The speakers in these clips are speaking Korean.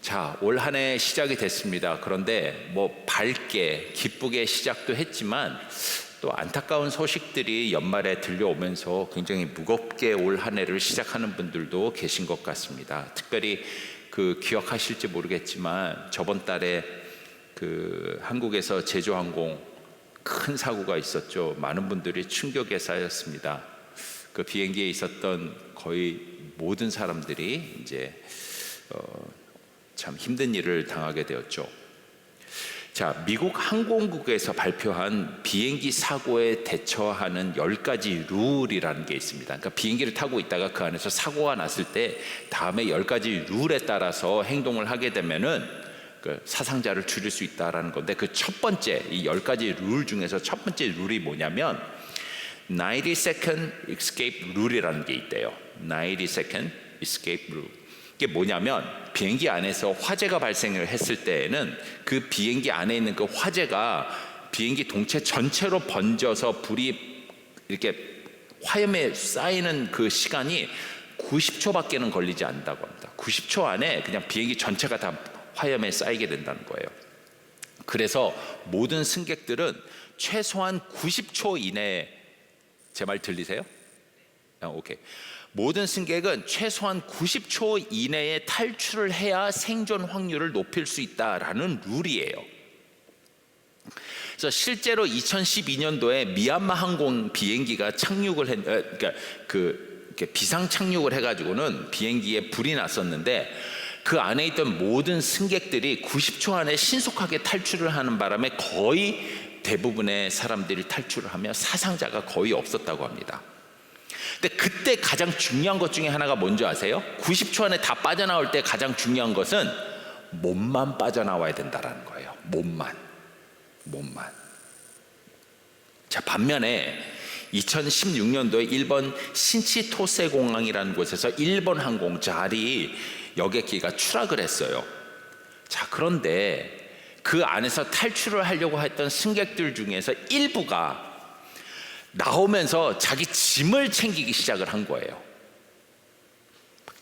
자, 올 한 해 시작이 됐습니다. 그런데 밝게 기쁘게 시작도 했지만 또 안타까운 소식들이 연말에 들려오면서 굉장히 무겁게 올 한 해를 시작하는 분들도 계신 것 같습니다. 특별히 기억하실지 모르겠지만 저번 달에 한국에서 제주항공 큰 사고가 있었죠. 많은 분들이 충격에 쌓였습니다. 그 비행기에 있었던 거의 모든 사람들이 이제 참 힘든 일을 당하게 되었죠. 자, 미국 항공국에서 발표한 비행기 사고에 대처하는 10가지 룰이라는 게 있습니다. 그러니까 비행기를 타고 있다가 그 안에서 사고가 났을 때 다음에 10가지 룰에 따라서 행동을 하게 되면은 사상자를 줄일 수 있다라는 건데, 그 첫 번째, 이 10가지 룰 중에서 첫 번째 룰이 뭐냐면 90second escape 룰이라는 게 있대요. 90second escape 룰. 이게 뭐냐면 비행기 안에서 화재가 발생을 했을 때에는 그 비행기 안에 있는 그 화재가 비행기 동체 전체로 번져서 불이 이렇게 화염에 쌓이는 그 시간이 90초밖에는 걸리지 않는다고 합니다. 90초 안에 그냥 비행기 전체가 다 화염에 쌓이게 된다는 거예요. 그래서 모든 승객들은 최소한 90초 이내에, 제 말 들리세요? 오케이. 모든 승객은 최소한 90초 이내에 탈출을 해야 생존 확률을 높일 수 있다라는 룰이에요. 그래서 실제로 2012년도에 미얀마 항공 비행기가 비상 착륙을 해가지고는 비행기에 불이 났었는데, 그 안에 있던 모든 승객들이 90초 안에 신속하게 탈출을 하는 바람에 거의 대부분의 사람들이 탈출을 하며 사상자가 거의 없었다고 합니다. 근데 그때 가장 중요한 것 중에 하나가 뭔지 아세요? 90초 안에 다 빠져나올 때 가장 중요한 것은 몸만 빠져나와야 된다는 거예요. 몸만. 자, 반면에 2016년도에 일본 신치토세 공항이라는 곳에서 일본 항공자리 여객기가 추락을 했어요. 자, 그런데 그 안에서 탈출을 하려고 했던 승객들 중에서 일부가 나오면서 자기 짐을 챙기기 시작을 한 거예요.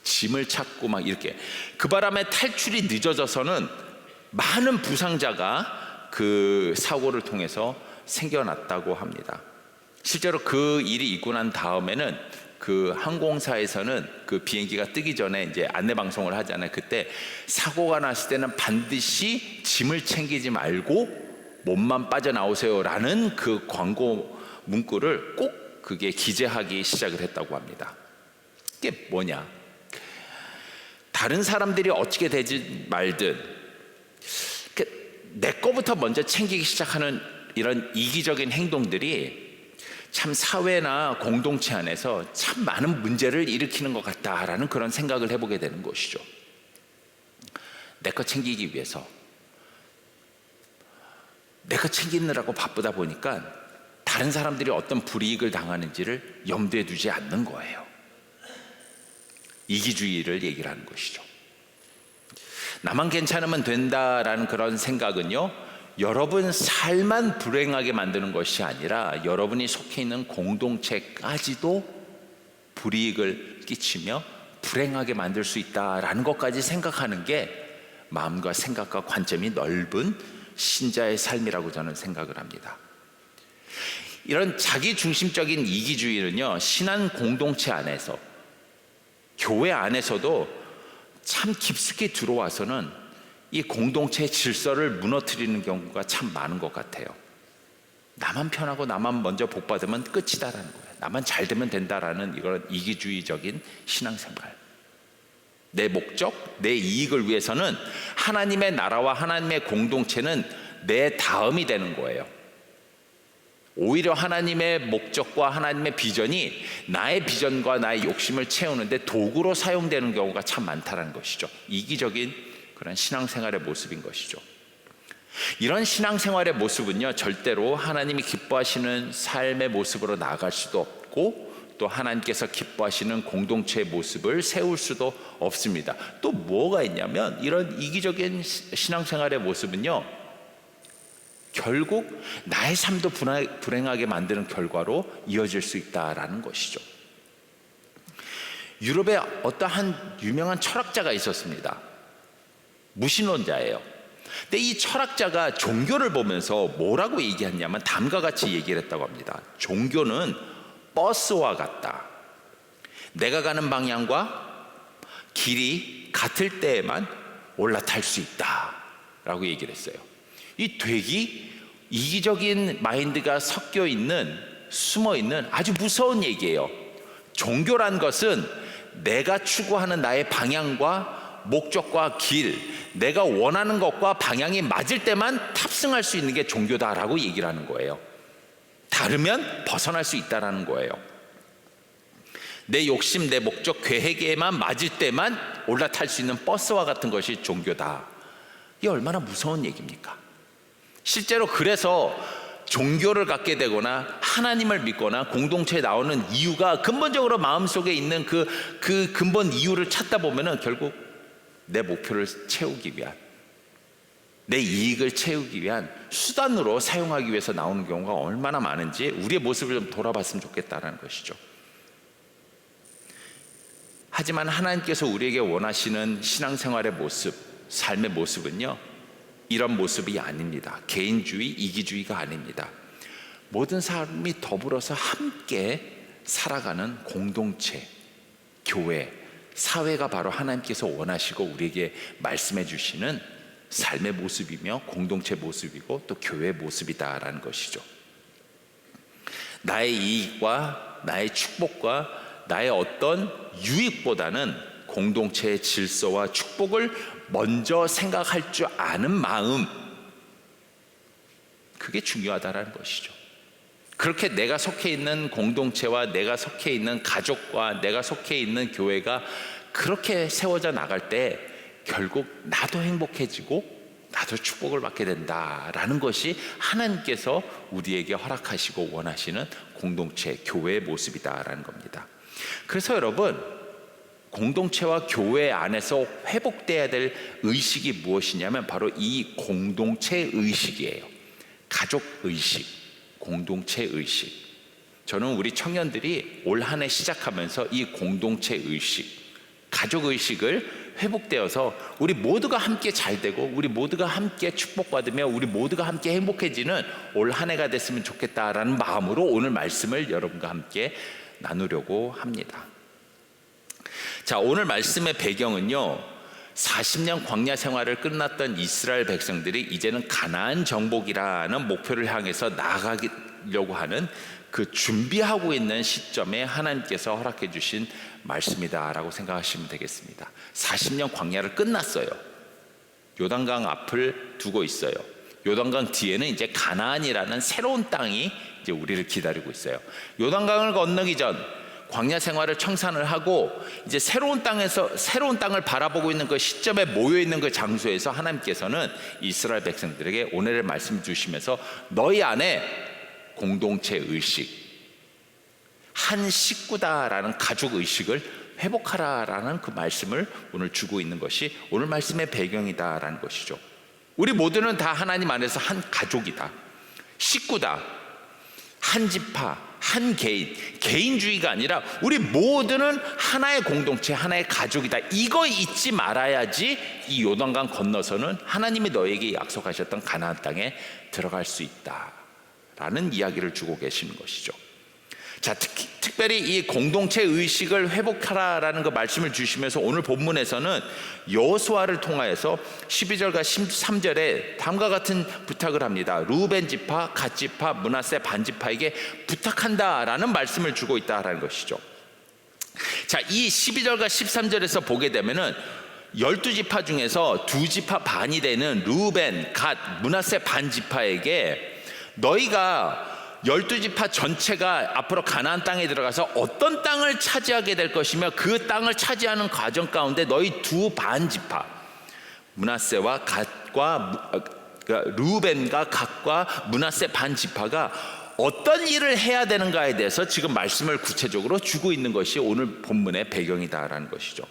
짐을 찾고 막 이렇게. 그 바람에 탈출이 늦어져서는 많은 부상자가 그 사고를 통해서 생겨났다고 합니다. 실제로 그 일이 있고 난 다음에는 그 항공사에서는 그 비행기가 뜨기 전에 이제 안내 방송을 하잖아요. 그때 사고가 났을 때는 반드시 짐을 챙기지 말고 몸만 빠져나오세요라는 그 광고 문구를 꼭 그게 기재하기 시작을 했다고 합니다. 이게 뭐냐? 다른 사람들이 어떻게 되지 말든 내 거부터 먼저 챙기기 시작하는 이런 이기적인 행동들이 참 사회나 공동체 안에서 참 많은 문제를 일으키는 것 같다라는 그런 생각을 해보게 되는 것이죠. 내 거 챙기기 위해서 내 거 챙기느라고 바쁘다 보니까 다른 사람들이 어떤 불이익을 당하는지를 염두에 두지 않는 거예요. 이기주의를 얘기를 하는 것이죠. 나만 괜찮으면 된다라는 그런 생각은요, 여러분 삶만 불행하게 만드는 것이 아니라 여러분이 속해 있는 공동체까지도 불이익을 끼치며 불행하게 만들 수 있다라는 것까지 생각하는 게 마음과 생각과 관점이 넓은 신자의 삶이라고 저는 생각을 합니다. 이런 자기중심적인 이기주의는요, 신앙 공동체 안에서, 교회 안에서도 참 깊숙이 들어와서는 이 공동체의 질서를 무너뜨리는 경우가 참 많은 것 같아요. 나만 편하고 나만 먼저 복 받으면 끝이다라는 거예요. 나만 잘 되면 된다라는 이런 이기주의적인 신앙생활. 내 목적, 내 이익을 위해서는 하나님의 나라와 하나님의 공동체는 내 다음이 되는 거예요. 오히려 하나님의 목적과 하나님의 비전이 나의 비전과 나의 욕심을 채우는데 도구로 사용되는 경우가 참 많다는 것이죠. 이기적인 그런 신앙생활의 모습인 것이죠. 이런 신앙생활의 모습은요, 절대로 하나님이 기뻐하시는 삶의 모습으로 나아갈 수도 없고, 또 하나님께서 기뻐하시는 공동체의 모습을 세울 수도 없습니다. 또 뭐가 있냐면, 이런 이기적인 신앙생활의 모습은요, 결국 나의 삶도 불행하게 만드는 결과로 이어질 수 있다라는 것이죠. 유럽에 어떠한 유명한 철학자가 있었습니다. 무신론자예요. 근데 이 철학자가 종교를 보면서 뭐라고 얘기했냐면 다음과 같이 얘기를 했다고 합니다. 종교는 버스와 같다. 내가 가는 방향과 길이 같을 때에만 올라탈 수 있다 라고 얘기를 했어요. 이 되게 이기적인 마인드가 섞여 있는, 숨어 있는 아주 무서운 얘기예요. 종교란 것은 내가 추구하는 나의 방향과 목적과 길, 내가 원하는 것과 방향이 맞을 때만 탑승할 수 있는 게 종교다라고 얘기를 하는 거예요. 다르면 벗어날 수 있다라는 거예요. 내 욕심, 내 목적, 계획에만 맞을 때만 올라탈 수 있는 버스와 같은 것이 종교다. 이게 얼마나 무서운 얘기입니까? 실제로 그래서 종교를 갖게 되거나 하나님을 믿거나 공동체에 나오는 이유가 근본적으로 마음속에 있는 그 근본 이유를 찾다 보면은 결국 내 목표를 채우기 위한, 내 이익을 채우기 위한 수단으로 사용하기 위해서 나오는 경우가 얼마나 많은지 우리의 모습을 좀 돌아봤으면 좋겠다는 것이죠. 하지만 하나님께서 우리에게 원하시는 신앙생활의 모습, 삶의 모습은요, 이런 모습이 아닙니다. 개인주의, 이기주의가 아닙니다. 모든 사람이 더불어서 함께 살아가는 공동체, 교회, 사회가 바로 하나님께서 원하시고 우리에게 말씀해 주시는 삶의 모습이며 공동체 모습이고 또 교회의 모습이다라는 것이죠. 나의 이익과 나의 축복과 나의 어떤 유익보다는 공동체의 질서와 축복을 먼저 생각할 줄 아는 마음, 그게 중요하다는 것이죠. 그렇게 내가 속해 있는 공동체와 내가 속해 있는 가족과 내가 속해 있는 교회가 그렇게 세워져 나갈 때 결국 나도 행복해지고 나도 축복을 받게 된다라는 것이 하나님께서 우리에게 허락하시고 원하시는 공동체, 교회의 모습이다라는 겁니다. 그래서 여러분, 공동체와 교회 안에서 회복돼야 될 의식이 무엇이냐면 바로 이 공동체 의식이에요. 가족 의식, 공동체 의식. 저는 우리 청년들이 올 한 해 시작하면서 이 공동체 의식, 가족 의식을 회복되어서 우리 모두가 함께 잘 되고 우리 모두가 함께 축복받으며 우리 모두가 함께 행복해지는 올 한 해가 됐으면 좋겠다라는 마음으로 오늘 말씀을 여러분과 함께 나누려고 합니다. 자, 오늘 말씀의 배경은요, 40년 광야 생활을 끝났던 이스라엘 백성들이 이제는 가나안 정복이라는 목표를 향해서 나아가려고 하는 그 준비하고 있는 시점에 하나님께서 허락해 주신 말씀이다라고 생각하시면 되겠습니다. 40년 광야를 끝났어요. 요단강 앞을 두고 있어요. 요단강 뒤에는 이제 가나안이라는 새로운 땅이 이제 우리를 기다리고 있어요. 요단강을 건너기 전 광야 생활을 청산을 하고 이제 새로운 땅을 바라보고 있는 그 시점에 모여 있는 그 장소에서 하나님께서는 이스라엘 백성들에게 오늘의 말씀 주시면서 너희 안에 공동체 의식, 한 식구다라는 가족 의식을 회복하라라는 그 말씀을 오늘 주고 있는 것이 오늘 말씀의 배경이다라는 것이죠. 우리 모두는 다 하나님 안에서 한 가족이다, 식구다, 한 지파, 한 개인, 개인주의가 아니라 우리 모두는 하나의 공동체, 하나의 가족이다. 이거 잊지 말아야지 이 요단강 건너서는 하나님이 너에게 약속하셨던 가나안 땅에 들어갈 수 있다라는 이야기를 주고 계시는 것이죠. 자, 특별히 이 공동체 의식을 회복하라라는 그 말씀을 주시면서 오늘 본문에서는 여호수아를 통하여서 12절과 13절에 다음과 같은 부탁을 합니다. 루벤 지파, 갓 지파, 므낫세 반 지파에게 부탁한다라는 말씀을 주고 있다라는 것이죠. 자, 이 12절과 13절에서 보게 되면은 12지파 중에서 2지파 반이 되는 루벤, 갓, 므낫세 반 지파에게 너희가 12지파 전체가 앞으로 가나안 땅에 들어가서 어떤 땅을 차지하게 될 것이며 그 땅을 차지하는 과정 가운데 너희 두 반지파 므낫세와 갓과 루벤과 갓과 므낫세 반지파가 어떤 일을 해야 되는가에 대해서 지금 말씀을 구체적으로 주고 있는 것이 오늘 본문의 배경이다라는 것이죠.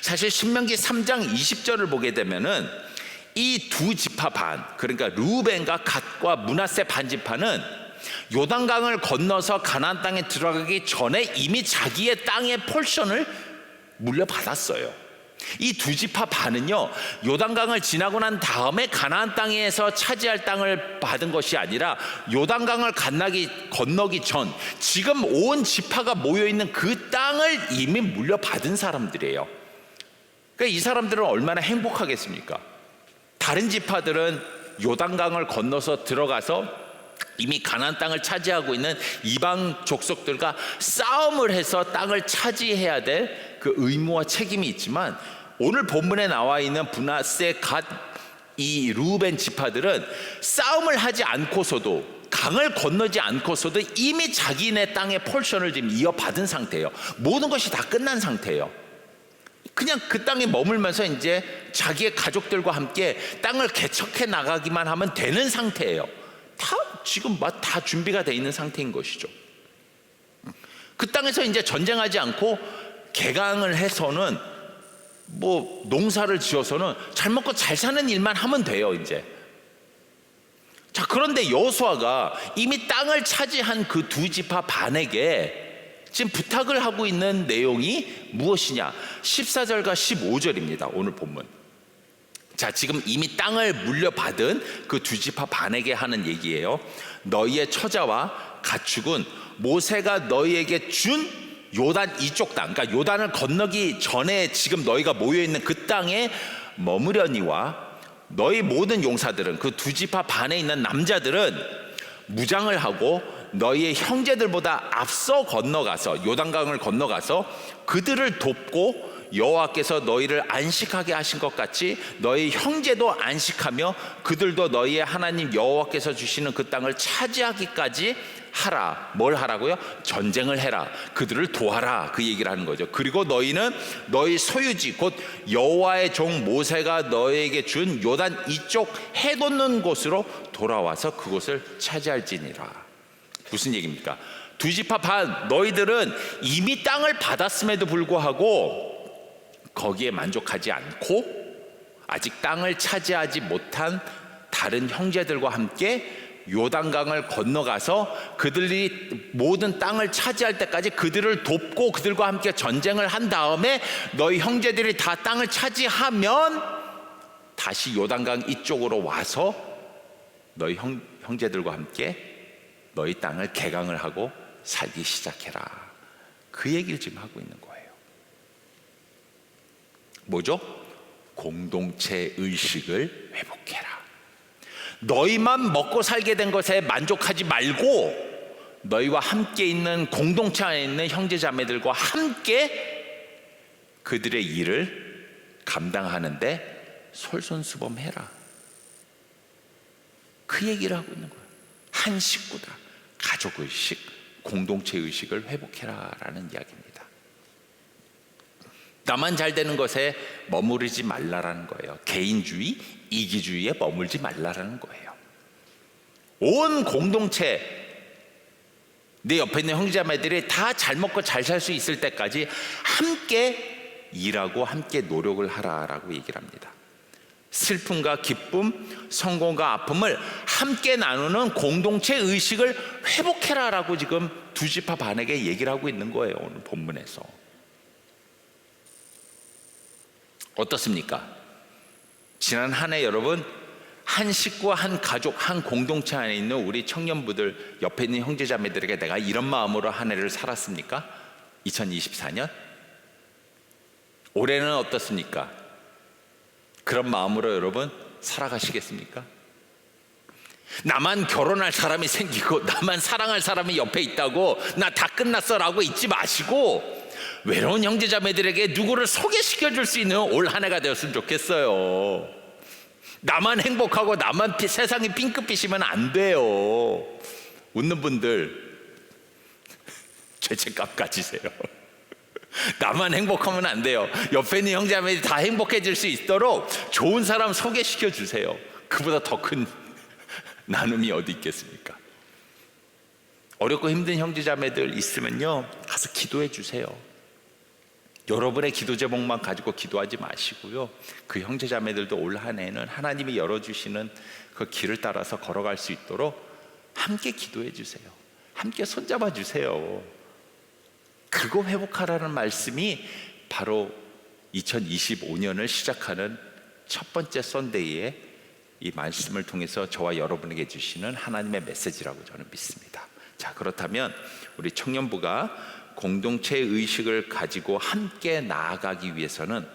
사실 신명기 3장 20절을 보게 되면은 이 두 지파 반, 그러니까 루벤과 갓과 므낫세 반지파는 요단강을 건너서 가나안 땅에 들어가기 전에 이미 자기의 땅의 포션을 물려받았어요. 이 두 지파 반은요, 요단강을 지나고 난 다음에 가나안 땅에서 차지할 땅을 받은 것이 아니라 요단강을 건너기 전 지금 온 지파가 모여 있는 그 땅을 이미 물려받은 사람들이에요. 그러니까 이 사람들은 얼마나 행복하겠습니까? 다른 지파들은 요단강을 건너서 들어가서 이미 가나안 땅을 차지하고 있는 이방 족속들과 싸움을 해서 땅을 차지해야 될 그 의무와 책임이 있지만, 오늘 본문에 나와 있는 므낫세, 갓, 이 루벤 지파들은 싸움을 하지 않고서도, 강을 건너지 않고서도 이미 자기네 땅의 폴션을 지금 이어받은 상태예요. 모든 것이 다 끝난 상태예요. 그냥 그 땅에 머물면서 이제 자기의 가족들과 함께 땅을 개척해 나가기만 하면 되는 상태예요. 지금 다 준비가 돼 있는 상태인 것이죠. 그 땅에서 이제 전쟁하지 않고 개강을 해서는 농사를 지어서는 잘 먹고 잘 사는 일만 하면 돼요, 이제. 자, 그런데 여호수아가 이미 땅을 차지한 그 두 지파 반에게 지금 부탁을 하고 있는 내용이 무엇이냐? 14절과 15절입니다. 오늘 본문. 자, 지금 이미 땅을 물려받은 그 두 지파 반에게 하는 얘기예요. 너희의 처자와 가축은 모세가 너희에게 준 요단 이쪽 땅, 그러니까 요단을 건너기 전에 지금 너희가 모여있는 그 땅에 머무려니와, 너희 모든 용사들은, 그 두 지파 반에 있는 남자들은 무장을 하고 너희의 형제들보다 앞서 건너가서, 요단강을 건너가서 그들을 돕고 여호와께서 너희를 안식하게 하신 것 같이 너희 형제도 안식하며 그들도 너희의 하나님 여호와께서 주시는 그 땅을 차지하기까지 하라. 뭘 하라고요? 전쟁을 해라. 그들을 도와라. 그 얘기를 하는 거죠. 그리고 너희는 너희 소유지 곧 여호와의 종 모세가 너희에게 준 요단 이쪽 해돋는 곳으로 돌아와서 그곳을 차지할지니라. 무슨 얘기입니까? 두 지파 반, 너희들은 이미 땅을 받았음에도 불구하고 거기에 만족하지 않고 아직 땅을 차지하지 못한 다른 형제들과 함께 요단강을 건너가서 그들이 모든 땅을 차지할 때까지 그들을 돕고 그들과 함께 전쟁을 한 다음에 너희 형제들이 다 땅을 차지하면 다시 요단강 이쪽으로 와서 너희 형제들과 함께 너희 땅을 개강을 하고 살기 시작해라. 그 얘기를 지금 하고 있는 거예요. 뭐죠? 공동체 의식을 회복해라. 너희만 먹고 살게 된 것에 만족하지 말고 너희와 함께 있는 공동체 안에 있는 형제자매들과 함께 그들의 일을 감당하는데 솔선수범해라. 그 얘기를 하고 있는 거예요. 한 식구다. 가족의식, 공동체 의식을 회복해라 라는 이야기입니다. 나만 잘 되는 것에 머무르지 말라라는 거예요. 개인주의, 이기주의에 머물지 말라라는 거예요. 온 공동체, 내 옆에 있는 형제자매들이 다 잘 먹고 잘 살 수 있을 때까지 함께 일하고 함께 노력을 하라라고 얘기를 합니다. 슬픔과 기쁨, 성공과 아픔을 함께 나누는 공동체 의식을 회복해라라고 지금 두 지파 반에게 얘기를 하고 있는 거예요. 오늘 본문에서. 어떻습니까? 지난 한 해 여러분, 한 식구, 한 가족, 한 공동체 안에 있는 우리 청년부들, 옆에 있는 형제자매들에게 내가 이런 마음으로 한 해를 살았습니까? 2024년? 올해는 어떻습니까? 그런 마음으로 여러분 살아가시겠습니까? 나만 결혼할 사람이 생기고 나만 사랑할 사람이 옆에 있다고 나 다 끝났어 라고 잊지 마시고 외로운 형제자매들에게 누구를 소개시켜 줄 수 있는 올 한 해가 되었으면 좋겠어요. 나만 행복하고 나만 세상이 핑크빛이면 안 돼요. 웃는 분들 죄책감 가지세요. 나만 행복하면 안 돼요. 옆에 있는 형제자매들이 다 행복해질 수 있도록 좋은 사람 소개시켜 주세요. 그보다 더 큰 나눔이 어디 있겠습니까? 어렵고 힘든 형제자매들 있으면요, 가서 기도해 주세요. 여러분의 기도 제목만 가지고 기도하지 마시고요, 그 형제자매들도 올 한 해는 하나님이 열어주시는 그 길을 따라서 걸어갈 수 있도록 함께 기도해 주세요. 함께 손잡아 주세요. 그거 회복하라는 말씀이 바로 2025년을 시작하는 첫 번째 썬데이에 이 말씀을 통해서 저와 여러분에게 주시는 하나님의 메시지라고 저는 믿습니다. 자, 그렇다면 우리 청년부가 공동체 의식을 가지고 함께 나아가기 위해서는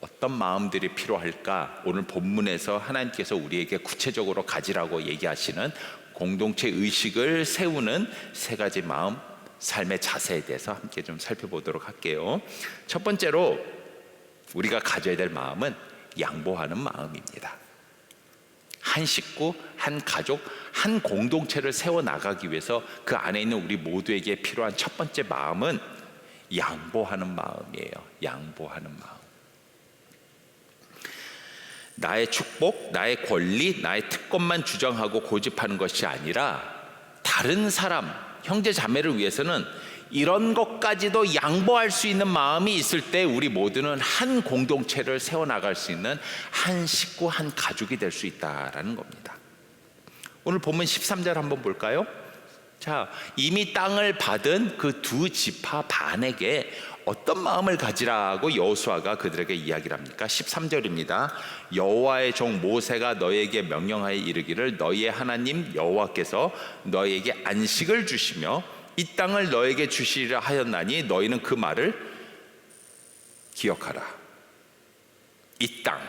어떤 마음들이 필요할까? 오늘 본문에서 하나님께서 우리에게 구체적으로 가지라고 얘기하시는 공동체 의식을 세우는 세 가지 마음, 삶의 자세에 대해서 함께 좀 살펴보도록 할게요. 첫 번째로 우리가 가져야 될 마음은 양보하는 마음입니다. 한 식구, 한 가족, 한 공동체를 세워나가기 위해서 그 안에 있는 우리 모두에게 필요한 첫 번째 마음은 양보하는 마음이에요. 양보하는 마음. 나의 축복, 나의 권리, 나의 특권만 주장하고 고집하는 것이 아니라 다른 사람, 형제 자매를 위해서는 이런 것까지도 양보할 수 있는 마음이 있을 때 우리 모두는 한 공동체를 세워나갈 수 있는 한 식구, 한 가족이 될 수 있다라는 겁니다. 오늘 본문 13절 한번 볼까요? 자, 이미 땅을 받은 그 두 지파 반에게 어떤 마음을 가지라고 여호수아가 그들에게 이야기를 합니까? 13절입니다. 여호와의 종 모세가 너에게 명령하여 이르기를 너희의 하나님 여호와께서 너에게 안식을 주시며 이 땅을 너에게 주시리라 하였나니 너희는 그 말을 기억하라. 이 땅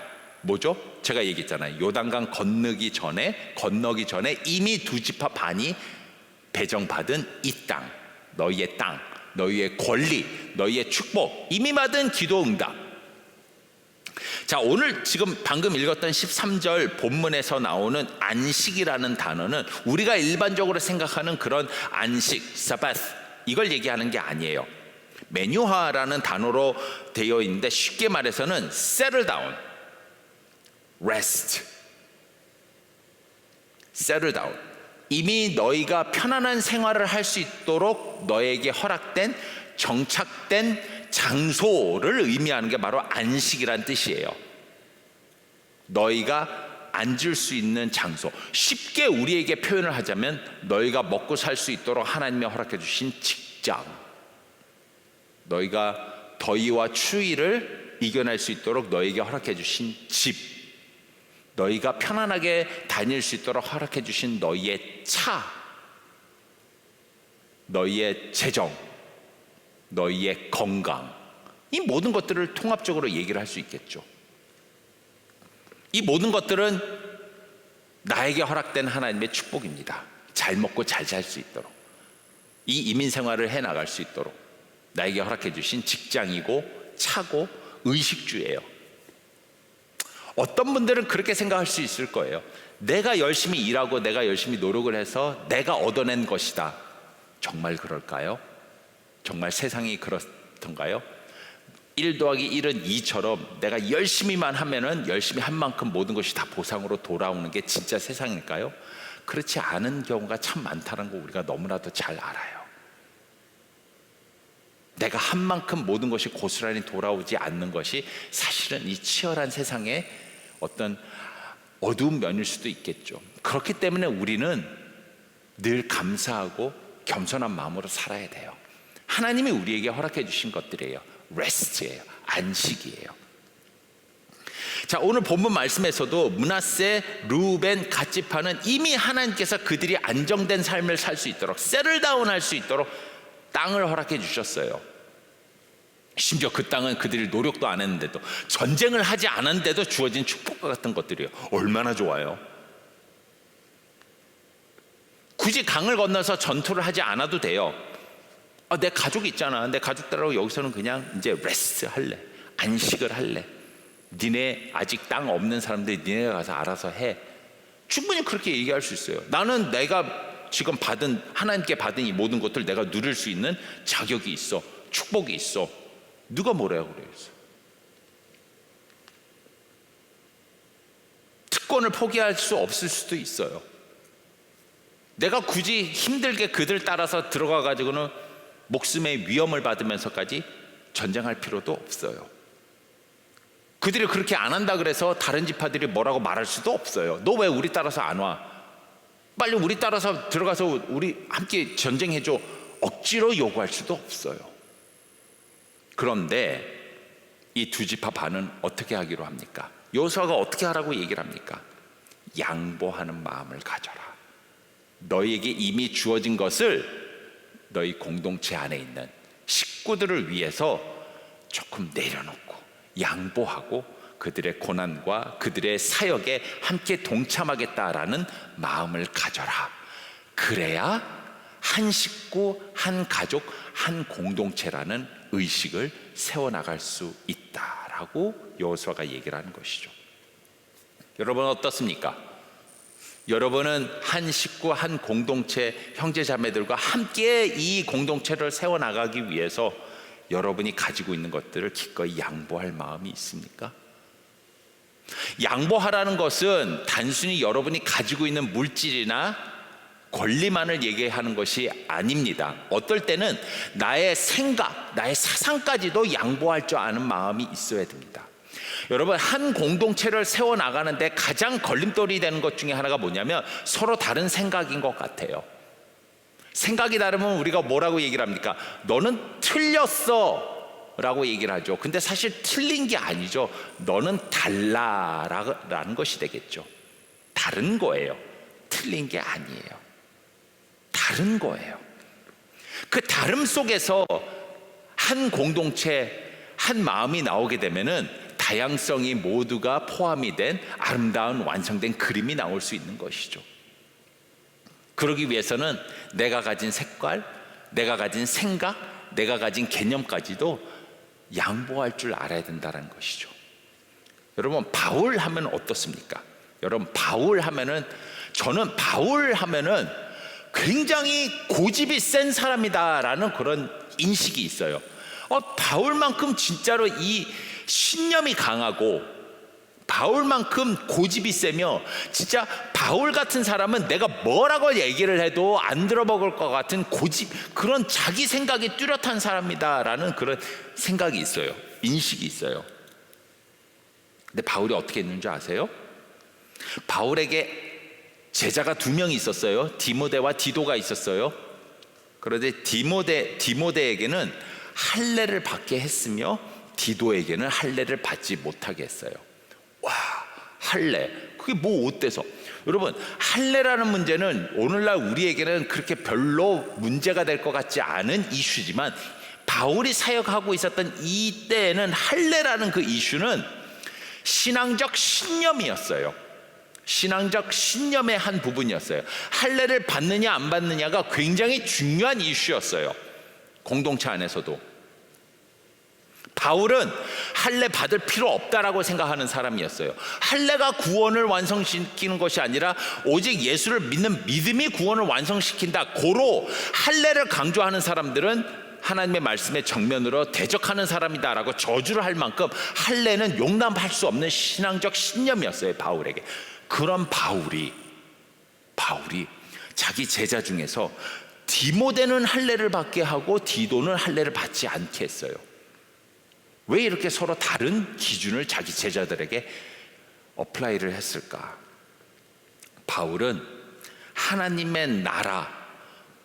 뭐죠? 제가 얘기했잖아요. 요단강 건너기 전에 이미 두 지파 반이 배정받은 이 땅, 너희의 땅, 너희의 권리, 너희의 축복, 이미 받은 기도 응답. 자, 오늘 지금 방금 읽었던 13절 본문에서 나오는 안식이라는 단어는 우리가 일반적으로 생각하는 그런 안식, 사바스, 이걸 얘기하는 게 아니에요. 메뉴화라는 단어로 되어 있는데 쉽게 말해서는 settle down, rest, settle down. 이미 너희가 편안한 생활을 할 수 있도록 너에게 허락된 정착된 장소를 의미하는 게 바로 안식이란 뜻이에요. 너희가 앉을 수 있는 장소, 쉽게 우리에게 표현을 하자면 너희가 먹고 살 수 있도록 하나님이 허락해 주신 직장, 너희가 더위와 추위를 이겨낼 수 있도록 너희에게 허락해 주신 집, 너희가 편안하게 다닐 수 있도록 허락해 주신 너희의 차, 너희의 재정, 너희의 건강, 이 모든 것들을 통합적으로 얘기를 할 수 있겠죠. 이 모든 것들은 나에게 허락된 하나님의 축복입니다. 잘 먹고 잘 살 수 있도록, 이 이민 생활을 해나갈 수 있도록 나에게 허락해 주신 직장이고 차고 의식주예요. 어떤 분들은 그렇게 생각할 수 있을 거예요. 내가 열심히 일하고 내가 열심히 노력을 해서 내가 얻어낸 것이다. 정말 그럴까요? 정말 세상이 그렇던가요? 1 더하기 1은 2처럼 내가 열심히만 하면은 열심히 한 만큼 모든 것이 다 보상으로 돌아오는 게 진짜 세상일까요? 그렇지 않은 경우가 참 많다는 거 우리가 너무나도 잘 알아요. 내가 한 만큼 모든 것이 고스란히 돌아오지 않는 것이 사실은 이 치열한 세상의 어떤 어두운 면일 수도 있겠죠. 그렇기 때문에 우리는 늘 감사하고 겸손한 마음으로 살아야 돼요. 하나님이 우리에게 허락해 주신 것들이에요. 레스트예요. 안식이에요. 자, 오늘 본문 말씀에서도 므낫세, 르우벤, 갓 지파는 이미 하나님께서 그들이 안정된 삶을 살 수 있도록, 세틀다운 할 수 있도록 땅을 허락해 주셨어요. 심지어 그 땅은 그들이 노력도 안 했는데도, 전쟁을 하지 않았는데도 주어진 축복과 같은 것들이에요. 얼마나 좋아요. 굳이 강을 건너서 전투를 하지 않아도 돼요. 내 가족이 있잖아. 내 가족들하고 여기서는 그냥 이제 레스트 할래, 안식을 할래. 니네 아직 땅 없는 사람들이 니네가 가서 알아서 해. 충분히 그렇게 얘기할 수 있어요. 나는 내가 지금 받은, 하나님께 받은 이 모든 것들 내가 누릴 수 있는 자격이 있어, 축복이 있어. 누가 뭐래요 그래요? 특권을 포기할 수 없을 수도 있어요. 내가 굳이 힘들게 그들 따라서 들어가 가지고는 목숨의 위험을 받으면서까지 전쟁할 필요도 없어요. 그들이 그렇게 안 한다 그래서 다른 지파들이 뭐라고 말할 수도 없어요. 너 왜 우리 따라서 안 와? 빨리 우리 따라서 들어가서 우리 함께 전쟁해줘. 억지로 요구할 수도 없어요. 그런데 이 두 지파 반은 어떻게 하기로 합니까? 여호수아가 어떻게 하라고 얘기를 합니까? 양보하는 마음을 가져라. 너희에게 이미 주어진 것을 너희 공동체 안에 있는 식구들을 위해서 조금 내려놓고 양보하고 그들의 고난과 그들의 사역에 함께 동참하겠다라는 마음을 가져라. 그래야 한 식구, 한 가족, 한 공동체라는 의식을 세워나갈 수 있다라고 여호수아가 얘기를 하는 것이죠. 여러분은 어떻습니까? 여러분은 한 식구, 한 공동체, 형제자매들과 함께 이 공동체를 세워나가기 위해서 여러분이 가지고 있는 것들을 기꺼이 양보할 마음이 있습니까? 양보하라는 것은 단순히 여러분이 가지고 있는 물질이나 권리만을 얘기하는 것이 아닙니다. 어떨 때는 나의 생각, 나의 사상까지도 양보할 줄 아는 마음이 있어야 됩니다. 여러분, 한 공동체를 세워나가는데 가장 걸림돌이 되는 것 중에 하나가 뭐냐면 서로 다른 생각인 것 같아요. 생각이 다르면 우리가 뭐라고 얘기를 합니까? 너는 틀렸어 라고 얘기를 하죠. 근데 사실 틀린 게 아니죠. 너는 달라라는 것이 되겠죠. 다른 거예요. 틀린 게 아니에요. 다른 거예요. 그 다름 속에서 한 공동체, 한 마음이 나오게 되면은 다양성이 모두가 포함이 된 아름다운 완성된 그림이 나올 수 있는 것이죠. 그러기 위해서는 내가 가진 색깔, 내가 가진 생각, 내가 가진 개념까지도 양보할 줄 알아야 된다는 것이죠. 여러분, 바울 하면 어떻습니까? 여러분, 바울 하면은, 저는 바울 하면은 굉장히 고집이 센 사람이다라는 그런 인식이 있어요. 바울만큼 진짜로 이 신념이 강하고 바울만큼 고집이 세며 진짜 바울 같은 사람은 내가 뭐라고 얘기를 해도 안 들어먹을 것 같은 고집, 그런 자기 생각이 뚜렷한 사람이다라는 그런 생각이 있어요. 인식이 있어요. 근데 바울이 어떻게 했는지 아세요? 바울에게 제자가 2명이 있었어요. 디모데와 디도가 있었어요. 그런데 디모데에게는 할례를 받게 했으며 디도에게는 할례를 받지 못하게 했어요. 와, 할례, 그게 뭐 어때서? 여러분, 할례라는 문제는 오늘날 우리에게는 그렇게 별로 문제가 될 것 같지 않은 이슈지만 바울이 사역하고 있었던 이때에는 할례라는 그 이슈는 신앙적 신념이었어요. 신앙적 신념의 한 부분이었어요. 할례를 받느냐 안 받느냐가 굉장히 중요한 이슈였어요. 공동체 안에서도. 바울은 할례 받을 필요 없다라고 생각하는 사람이었어요. 할례가 구원을 완성시키는 것이 아니라 오직 예수를 믿는 믿음이 구원을 완성시킨다, 고로 할례를 강조하는 사람들은 하나님의 말씀에 정면으로 대적하는 사람이다라고 저주를 할 만큼 할례는 용납할 수 없는 신앙적 신념이었어요, 바울에게. 그런 바울이 자기 제자 중에서 디모데는 할례를 받게 하고 디도는 할례를 받지 않게 했어요. 왜 이렇게 서로 다른 기준을 자기 제자들에게 어플라이를 했을까? 바울은 하나님의 나라,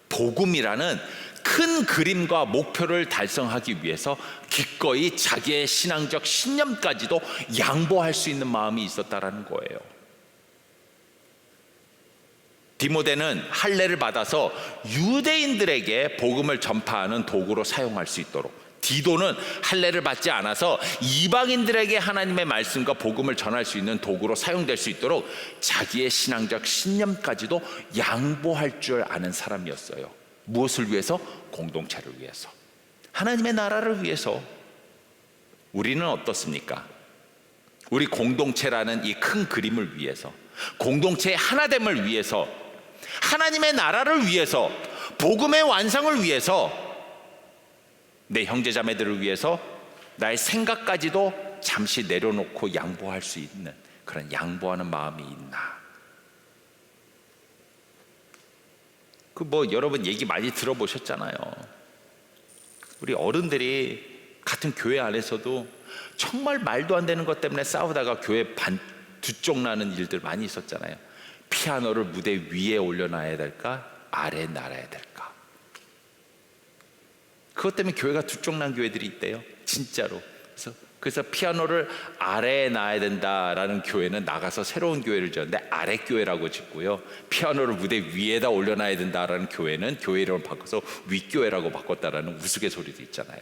복음이라는 큰 그림과 목표를 달성하기 위해서 기꺼이 자기의 신앙적 신념까지도 양보할 수 있는 마음이 있었다라는 거예요. 디모데는 할례를 받아서 유대인들에게 복음을 전파하는 도구로 사용할 수 있도록, 디도는 할례를 받지 않아서 이방인들에게 하나님의 말씀과 복음을 전할 수 있는 도구로 사용될 수 있도록 자기의 신앙적 신념까지도 양보할 줄 아는 사람이었어요. 무엇을 위해서? 공동체를 위해서, 하나님의 나라를 위해서. 우리는 어떻습니까? 우리 공동체라는 이 큰 그림을 위해서, 공동체의 하나됨을 위해서, 하나님의 나라를 위해서, 복음의 완성을 위해서, 내 형제자매들을 위해서 나의 생각까지도 잠시 내려놓고 양보할 수 있는 그런 양보하는 마음이 있나? 여러분 얘기 많이 들어보셨잖아요. 우리 어른들이 같은 교회 안에서도 정말 말도 안 되는 것 때문에 싸우다가 교회 두쪽 나는 일들 많이 있었잖아요. 피아노를 무대 위에 올려놔야 될까, 아래에 놔야 될까? 그것 때문에 교회가 두쪽 난 교회들이 있대요, 진짜로. 그래서 그래서 피아노를 아래에 놔야 된다라는 교회는 나가서 새로운 교회를 지었는데 아래 교회라고 짓고요, 피아노를 무대 위에다 올려놔야 된다라는 교회는 교회 이름을 바꿔서 윗교회라고 바꿨다라는 우스갯소리도 있잖아요.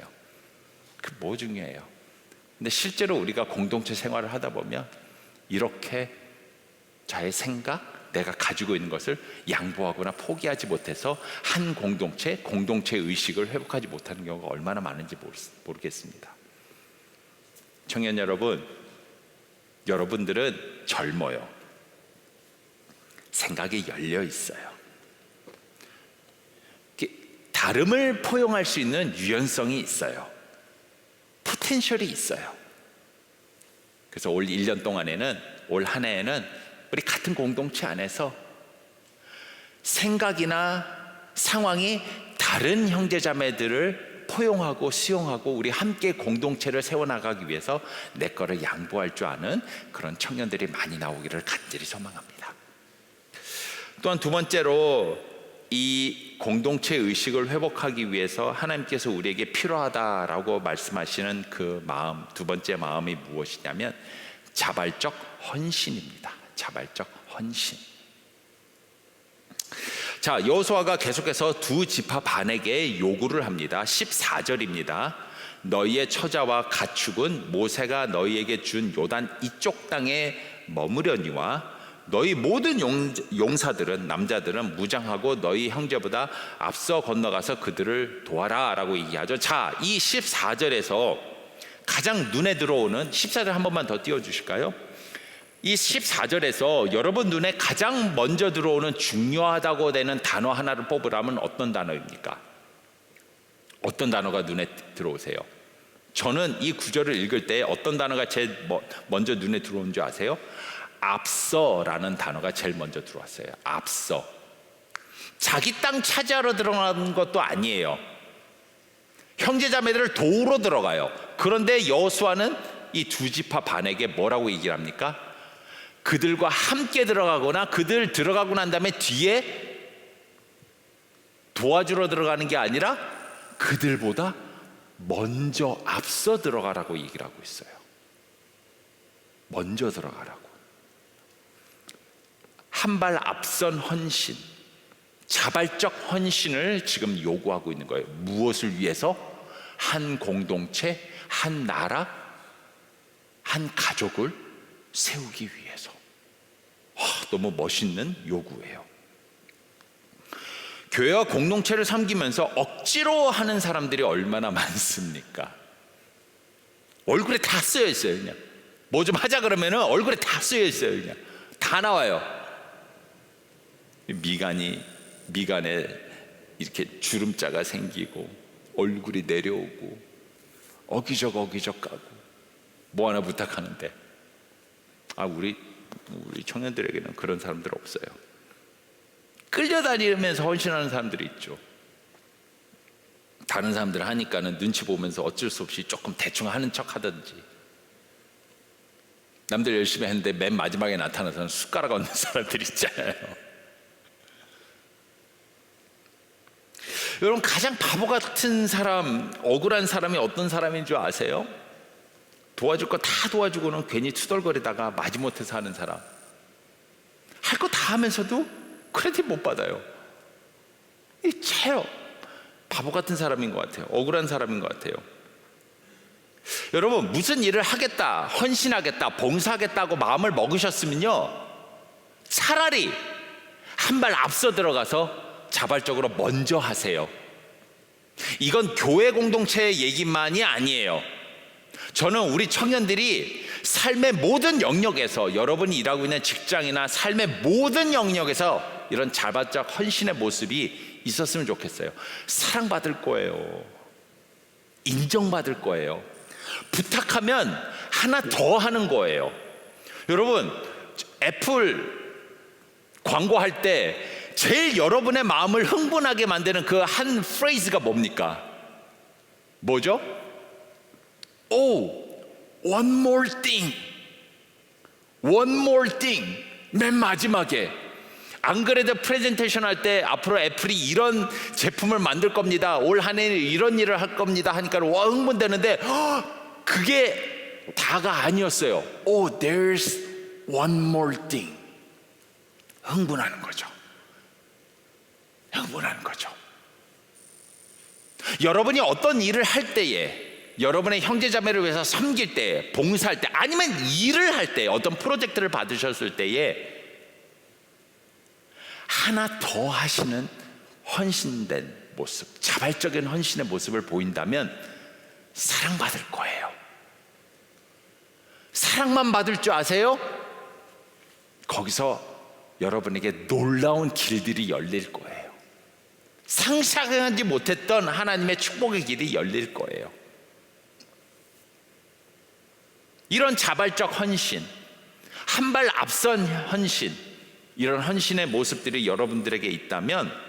그 뭐 중요해요? 근데 실제로 우리가 공동체 생활을 하다 보면 이렇게 자의 생각, 내가 가지고 있는 것을 양보하거나 포기하지 못해서 한 공동체의 의식을 회복하지 못하는 경우가 얼마나 많은지 모르겠습니다. 청년 여러분, 여러분들은 젊어요. 생각이 열려 있어요. 다름을 포용할 수 있는 유연성이 있어요. 포텐셜이 있어요. 그래서 올 1년 동안에는, 올 한 해에는 우리 같은 공동체 안에서 생각이나 상황이 다른 형제자매들을 포용하고 수용하고 우리 함께 공동체를 세워나가기 위해서 내 거를 양보할 줄 아는 그런 청년들이 많이 나오기를 간절히 소망합니다. 또한 두 번째로, 이 공동체 의식을 회복하기 위해서 하나님께서 우리에게 필요하다라고 말씀하시는 그 마음, 두 번째 마음이 무엇이냐면 자발적 헌신입니다. 자발적 헌신. 자, 여호수아가 계속해서 두 지파 반에게 요구를 합니다. 14절입니다. 너희의 처자와 가축은 모세가 너희에게 준 요단 이쪽 땅에 머무려니와 너희 모든 용사들은, 남자들은 무장하고 너희 형제보다 앞서 건너가서 그들을 도와라 라고 얘기하죠. 자, 이 14절에서 가장 눈에 들어오는, 14절 한 번만 더 띄워주실까요? 이 14절에서 여러분 눈에 가장 먼저 들어오는 중요하다고 되는 단어 하나를 뽑으라면 어떤 단어입니까? 어떤 단어가 눈에 들어오세요? 저는 이 구절을 읽을 때 어떤 단어가 제일 먼저 눈에 들어오는 줄 아세요? 앞서라는 단어가 제일 먼저 들어왔어요. 앞서. 자기 땅 차지하러 들어가는 것도 아니에요. 형제자매들을 도우러 들어가요. 그런데 여호수아는 이 두 지파 반에게 뭐라고 얘기를 합니까? 그들과 함께 들어가거나 그들 들어가고 난 다음에 뒤에 도와주러 들어가는 게 아니라 그들보다 먼저 앞서 들어가라고 얘기를 하고 있어요. 먼저 들어가라고. 한 발 앞선 헌신, 자발적 헌신을 지금 요구하고 있는 거예요. 무엇을 위해서? 한 공동체, 한 나라, 한 가족을 세우기 위해서. 너무 멋있는 요구예요. 교회와 공동체를 섬기면서 억지로 하는 사람들이 얼마나 많습니까? 얼굴에 다 쓰여 있어요. 그냥 뭐 좀 하자 그러면 얼굴에 다 쓰여 있어요. 그냥 다 나와요. 미간에 이렇게 주름자가 생기고 얼굴이 내려오고 어기적 가고 뭐 하나 부탁하는데, 우리 청년들에게는 그런 사람들 없어요. 끌려다니면서 헌신하는 사람들이 있죠. 다른 사람들 하니까는 눈치 보면서 어쩔 수 없이 조금 대충 하는 척 하든지, 남들 열심히 했는데 맨 마지막에 나타나서는 숟가락 얹는 사람들 있잖아요. 여러분, 가장 바보 같은 사람, 억울한 사람이 어떤 사람인 줄 아세요? 도와줄 거 다 도와주고는 괜히 투덜거리다가 마지못해서 하는 사람. 할 거 다 하면서도 크레딧 못 받아요. 이 제일 바보 같은 사람인 것 같아요. 억울한 사람인 것 같아요. 여러분, 무슨 일을 하겠다, 헌신하겠다, 봉사하겠다고 마음을 먹으셨으면요, 차라리 한 발 앞서 들어가서 자발적으로 먼저 하세요. 이건 교회 공동체의 얘기만이 아니에요. 저는 우리 청년들이 삶의 모든 영역에서, 여러분이 일하고 있는 직장이나 삶의 모든 영역에서 이런 자발적 헌신의 모습이 있었으면 좋겠어요. 사랑받을 거예요. 인정받을 거예요. 부탁하면 하나 더 하는 거예요. 여러분, 애플 광고할 때 제일 여러분의 마음을 흥분하게 만드는 그 한 프레이즈가 뭡니까? 뭐죠? one more thing. one more thing. 맨 마지막에. 안 그래도 프레젠테이션 할 때 앞으로 애플이 이런 제품을 만들 겁니다, 올 한 해는 이런 일을 할 겁니다 하니까 와 흥분되는데, 그게 다가 아니었어요. Oh, there's one more thing. 흥분하는 거죠. 흥분하는 거죠. 여러분이 어떤 일을 할 때에, 여러분의 형제자매를 위해서 섬길 때, 봉사할 때, 아니면 일을 할 때, 어떤 프로젝트를 받으셨을 때에 하나 더 하시는 헌신된 모습, 자발적인 헌신의 모습을 보인다면 사랑받을 거예요. 사랑만 받을 줄 아세요? 거기서 여러분에게 놀라운 길들이 열릴 거예요. 상상하지 못했던 하나님의 축복의 길이 열릴 거예요. 이런 자발적 헌신, 한 발 앞선 헌신, 이런 헌신의 모습들이 여러분들에게 있다면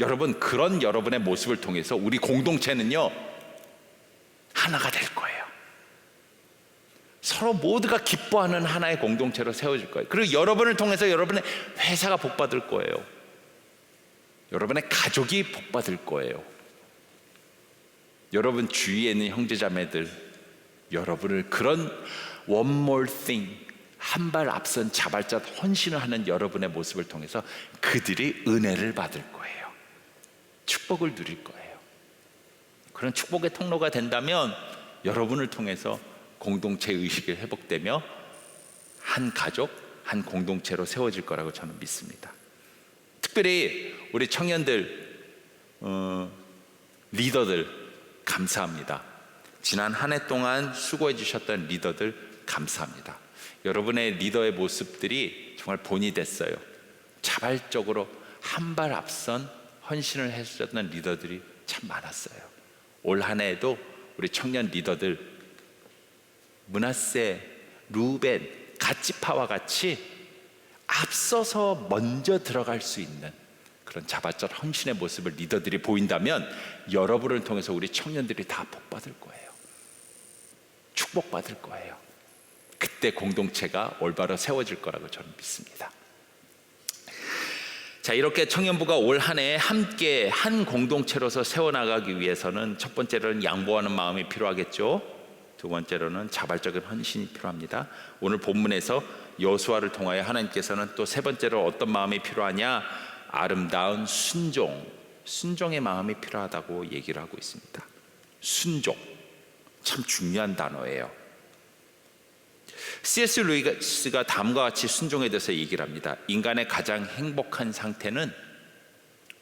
여러분, 그런 여러분의 모습을 통해서 우리 공동체는요 하나가 될 거예요. 서로 모두가 기뻐하는 하나의 공동체로 세워질 거예요. 그리고 여러분을 통해서 여러분의 회사가 복받을 거예요. 여러분의 가족이 복받을 거예요. 여러분 주위에 있는 형제자매들, 여러분을 그런 one more thing, 한 발 앞선 자발적 헌신을 하는 여러분의 모습을 통해서 그들이 은혜를 받을 거예요. 축복을 누릴 거예요. 그런 축복의 통로가 된다면 여러분을 통해서 공동체 의식이 회복되며 한 가족, 한 공동체로 세워질 거라고 저는 믿습니다. 특별히 우리 청년들, 리더들 감사합니다. 지난 한 해 동안 수고해 주셨던 리더들 감사합니다. 여러분의 리더의 모습들이 정말 본이 됐어요. 자발적으로 한 발 앞선 헌신을 해주셨던 리더들이 참 많았어요. 올 한 해에도 우리 청년 리더들 므낫세, 루벤, 갓지파와 같이 앞서서 먼저 들어갈 수 있는 그런 자발적 헌신의 모습을 리더들이 보인다면 여러분을 통해서 우리 청년들이 다 복받을 거예요. 축복받을 거예요. 그때 공동체가 올바로 세워질 거라고 저는 믿습니다. 자, 이렇게 청년부가 올 한 해 함께 한 공동체로서 세워나가기 위해서는 첫 번째로는 양보하는 마음이 필요하겠죠. 두 번째로는 자발적인 헌신이 필요합니다. 오늘 본문에서 여호수아를 통하여 하나님께서는 또 세 번째로 어떤 마음이 필요하냐? 아름다운 순종, 순종의 마음이 필요하다고 얘기를 하고 있습니다. 순종, 참 중요한 단어예요. C.S. 루이스가 다음과 같이 순종에 대해서 얘기를 합니다. 인간의 가장 행복한 상태는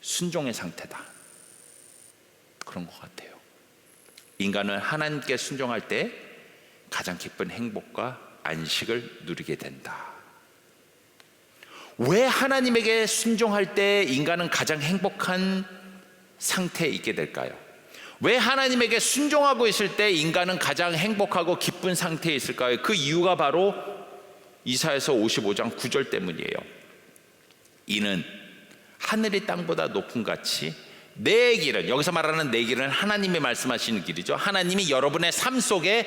순종의 상태다. 그런 것 같아요. 인간은 하나님께 순종할 때 가장 기쁜 행복과 안식을 누리게 된다. 왜 하나님에게 순종할 때 인간은 가장 행복한 상태에 있게 될까요? 왜 하나님에게 순종하고 있을 때 인간은 가장 행복하고 기쁜 상태에 있을까요? 그 이유가 바로 이사야서 55장 9절 때문이에요. 이는 하늘이 땅보다 높은 같이 내 길은, 여기서 말하는 내 길은 하나님이 말씀하시는 길이죠. 하나님이 여러분의 삶 속에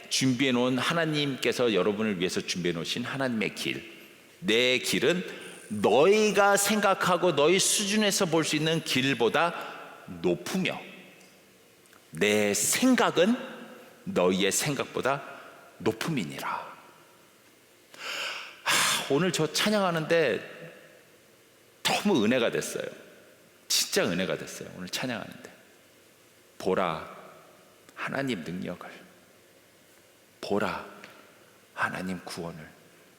준비해 놓은, 하나님께서 여러분을 위해서 준비해 놓으신 하나님의 길, 내 길은 너희가 생각하고 너희 수준에서 볼 수 있는 길보다 높으며 내 생각은 너희의 생각보다 높음이니라. 오늘 저 찬양하는데 너무 은혜가 됐어요. 진짜 은혜가 됐어요. 오늘 찬양하는데 보라 하나님 능력을, 보라 하나님 구원을,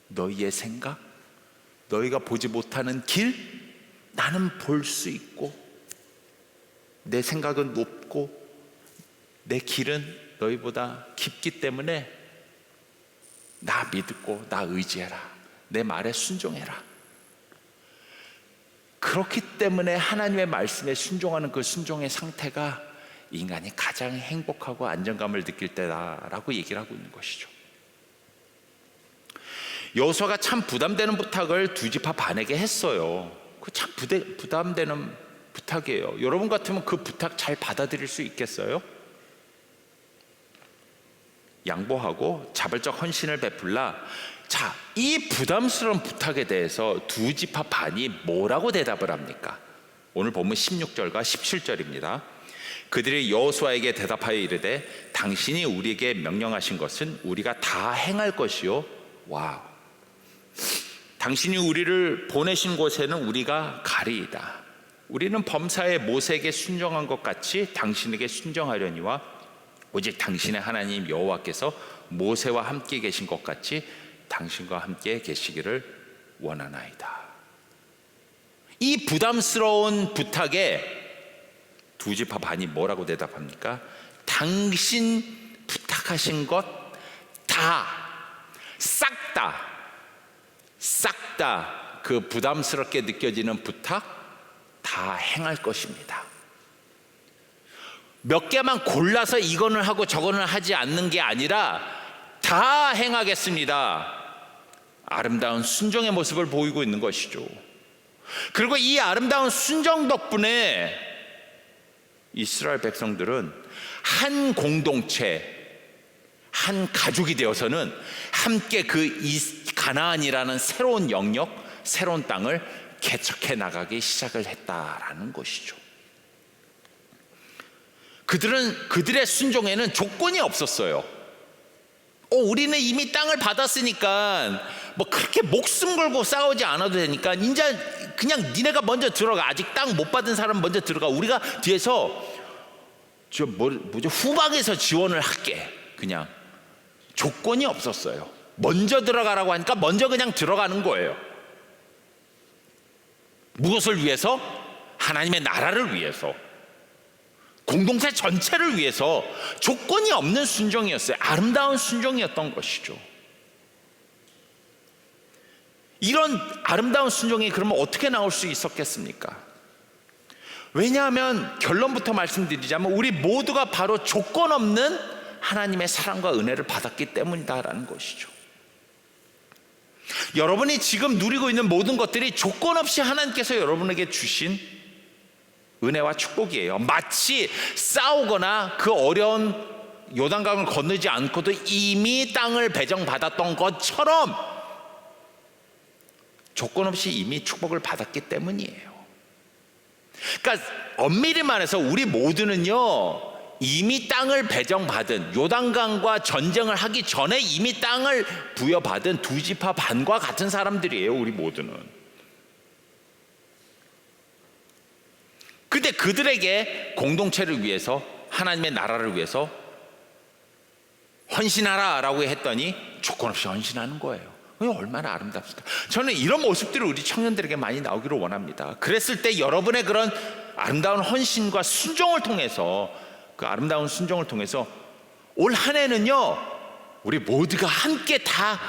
너희의 생각, 너희가 보지 못하는 길 나는 볼 수 있고, 내 생각은 높고 내 길은 너희보다 깊기 때문에 나 믿고 나 의지해라, 내 말에 순종해라. 그렇기 때문에 하나님의 말씀에 순종하는 그 순종의 상태가 인간이 가장 행복하고 안정감을 느낄 때다라고 얘기를 하고 있는 것이죠. 여호수아가 참 부담되는 부탁을 두 지파 반에게 했어요. 그 참 부담되는 부탁이에요. 여러분 같으면 그 부탁 잘 받아들일 수 있겠어요? 양보하고 자발적 헌신을 베풀라. 자, 이 부담스러운 부탁에 대해서 두 지파 반이 뭐라고 대답을 합니까? 오늘 보면 16절과 17절입니다. 그들이 여호수아에게 대답하여 이르되 당신이 우리에게 명령하신 것은 우리가 다 행할 것이요. 와우. 당신이 우리를 보내신 곳에는 우리가 가리이다. 우리는 범사에 모세에게 순종한 것 같이 당신에게 순종하려니와 오직 당신의 하나님 여호와께서 모세와 함께 계신 것 같이 당신과 함께 계시기를 원하나이다. 이 부담스러운 부탁에 두 지파 반이 뭐라고 대답합니까? 당신 부탁하신 것 다, 싹 다 그 부담스럽게 느껴지는 부탁 다 행할 것입니다. 몇 개만 골라서 이거는 하고 저거는 하지 않는 게 아니라 다 행하겠습니다. 아름다운 순종의 모습을 보이고 있는 것이죠. 그리고 이 아름다운 순종 덕분에 이스라엘 백성들은 한 공동체, 한 가족이 되어서는 함께 그 가나안이라는 새로운 영역, 새로운 땅을 개척해 나가기 시작을 했다라는 것이죠. 그들의 순종에는 조건이 없었어요. 우리는 이미 땅을 받았으니까 뭐 그렇게 목숨 걸고 싸우지 않아도 되니까 이제 그냥 니네가 먼저 들어가. 아직 땅 못 받은 사람 먼저 들어가. 우리가 뒤에서 후방에서 지원을 할게. 그냥 조건이 없었어요. 먼저 들어가라고 하니까 먼저 그냥 들어가는 거예요. 무엇을 위해서? 하나님의 나라를 위해서, 공동체 전체를 위해서 조건이 없는 순종이었어요. 아름다운 순종이었던 것이죠. 이런 아름다운 순종이 그러면 어떻게 나올 수 있었겠습니까? 왜냐하면 결론부터 말씀드리자면 우리 모두가 바로 조건 없는 하나님의 사랑과 은혜를 받았기 때문이다라는 것이죠. 여러분이 지금 누리고 있는 모든 것들이 조건 없이 하나님께서 여러분에게 주신 은혜와 축복이에요. 마치 싸우거나 그 어려운 요단강을 건너지 않고도 이미 땅을 배정받았던 것처럼 조건 없이 이미 축복을 받았기 때문이에요. 그러니까 엄밀히 말해서 우리 모두는요, 이미 땅을 배정받은, 요단강과 전쟁을 하기 전에 이미 땅을 부여받은 두 지파 반과 같은 사람들이에요. 우리 모두는. 근데 그들에게 공동체를 위해서, 하나님의 나라를 위해서 헌신하라 라고 했더니 조건 없이 헌신하는 거예요. 얼마나 아름답습니까? 저는 이런 모습들을 우리 청년들에게 많이 나오기를 원합니다. 그랬을 때 여러분의 그런 아름다운 헌신과 순종을 통해서, 그 아름다운 순종을 통해서 올 한 해는요, 우리 모두가 함께 다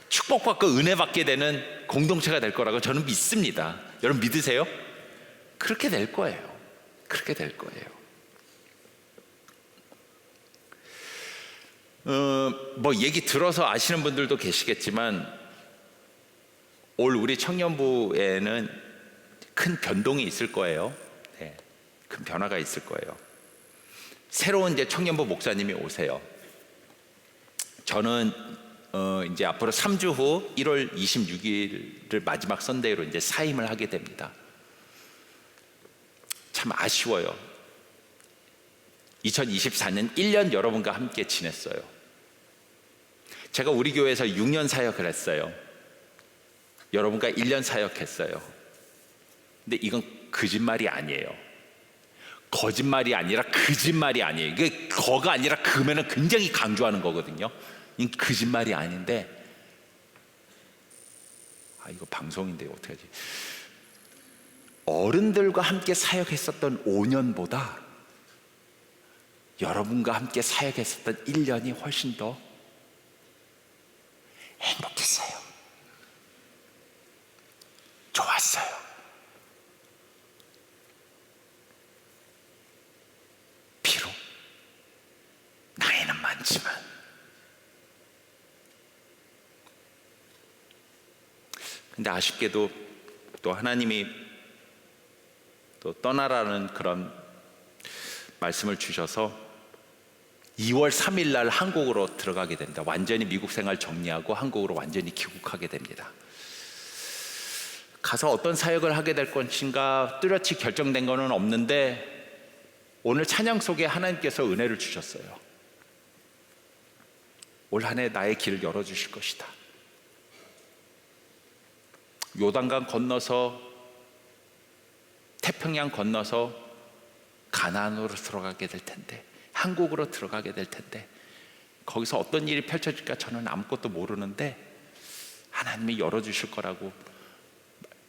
축복받고 은혜받게 되는 공동체가 될 거라고 저는 믿습니다. 여러분 믿으세요? 그렇게 될 거예요. 그렇게 될 거예요. 뭐 얘기 들어서 아시는 분들도 계시겠지만 올 우리 청년부에는 큰 변동이 있을 거예요. 네, 큰 변화가 있을 거예요. 새로운 이제 청년부 목사님이 오세요. 저는 이제 앞으로 3주 후 1월 26일을 마지막 선대로 이제 사임을 하게 됩니다. 참 아쉬워요. 2024년 1년 여러분과 함께 지냈어요. 제가 우리 교회에서 6년 사역을 했어요. 여러분과 1년 사역했어요. 근데 이건 거짓말이 아니에요. 거짓말이 아니라 거짓말이 아니에요. 이게 거가 아니라 금에는 굉장히 강조하는 거거든요. 이건 거짓말이 아닌데, 이거 방송인데 어떡하지? 어른들과 함께 사역했었던 5년보다 여러분과 함께 사역했었던 1년이 훨씬 더 행복했어요. 좋았어요. 비록 나이는 많지만 근데 아쉽게도 또 하나님이 또 떠나라는 그런 말씀을 주셔서 2월 3일 날 한국으로 들어가게 됩니다. 완전히 미국 생활 정리하고 한국으로 완전히 귀국하게 됩니다. 가서 어떤 사역을 하게 될 것인가 뚜렷이 결정된 것은 없는데 오늘 찬양 속에 하나님께서 은혜를 주셨어요. 올 한 해 나의 길을 열어주실 것이다. 요단강 건너서 태평양 건너서 가나안으로 들어가게 될 텐데, 한국으로 들어가게 될 텐데, 거기서 어떤 일이 펼쳐질까 저는 아무것도 모르는데 하나님이 열어주실 거라고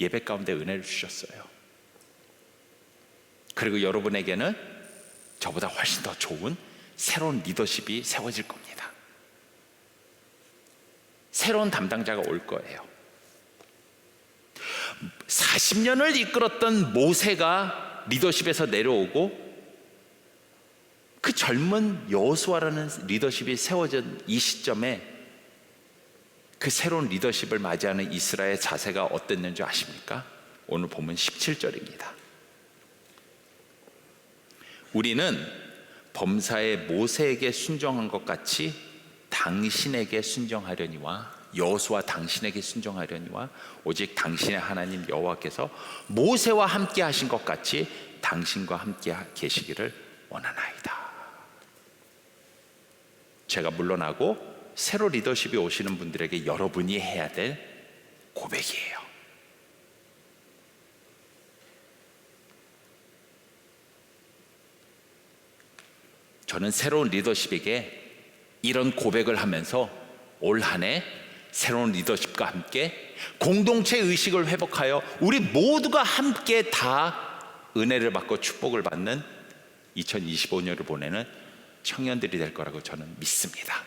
예배 가운데 은혜를 주셨어요. 그리고 여러분에게는 저보다 훨씬 더 좋은 새로운 리더십이 세워질 겁니다. 새로운 담당자가 올 거예요. 40년을 이끌었던 모세가 리더십에서 내려오고 그 젊은 여호수아라는 리더십이 세워진 이 시점에 그 새로운 리더십을 맞이하는 이스라엘의 자세가 어땠는지 아십니까? 오늘 보면 17절입니다. 우리는 범사의 모세에게 순종한 것 같이 당신에게 순종하려니와, 여호수아 당신에게 순종하려니와, 오직 당신의 하나님 여호와께서 모세와 함께 하신 것 같이 당신과 함께 계시기를 원하나이다. 제가 물러나고 새로 리더십이 오시는 분들에게 여러분이 해야 될 고백이에요. 저는 새로운 리더십에게 이런 고백을 하면서 올 한 해 새로운 리더십과 함께 공동체 의식을 회복하여 우리 모두가 함께 다 은혜를 받고 축복을 받는 2025년을 보내는 청년들이 될 거라고 저는 믿습니다.